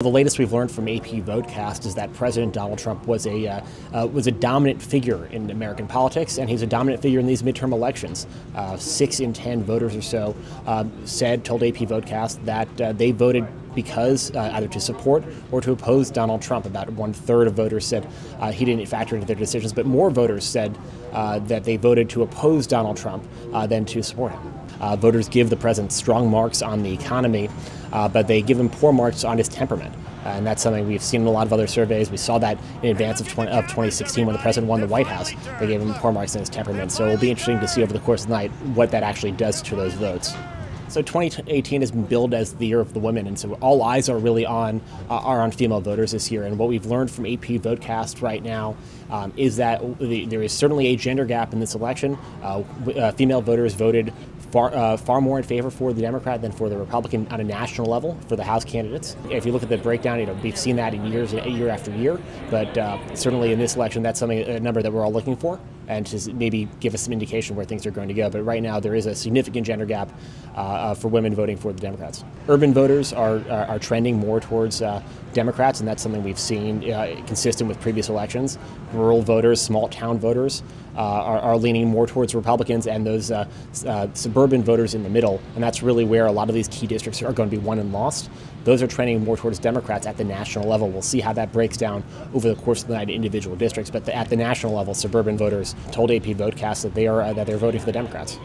The latest we've learned from AP VoteCast is that President Donald Trump was a dominant figure in American politics, and he's a dominant figure in these midterm elections. 6 in 10 voters or so told AP VoteCast that they voted because either to support or to oppose Donald Trump. About 1/3 of voters said he didn't factor into their decisions, but more voters said that they voted to oppose Donald Trump than to support him. Voters give the president strong marks on the economy, but they give him poor marks on his temperament. And that's something we've seen in a lot of other surveys. We saw that in advance of 2016 when the president won the White House. They gave him poor marks on his temperament. So it'll be interesting to see over the course of the night what that actually does to those votes. So 2018 has been billed as the year of the women, and so all eyes are really on female voters this year. And what we've learned from AP VoteCast right now is that there is certainly a gender gap in this election. Female voters voted far more in favor for the Democrat than for the Republican on a national level for the House candidates. If you look at the breakdown, we've seen that in year after year, but certainly in this election, that's a number that we're all looking for, and to maybe give us some indication where things are going to go. But right now, there is a significant gender gap for women voting for the Democrats. Urban voters are trending more towards Democrats, and that's something we've seen consistent with previous elections. Rural voters, small town voters are leaning more towards Republicans, and those suburban voters in the middle, and that's really where a lot of these key districts are going to be won and lost. Those are trending more towards Democrats at the national level. We'll see how that breaks down over the course of the night in individual districts, but at the national level, suburban voters told AP VoteCast that they're voting for the Democrats.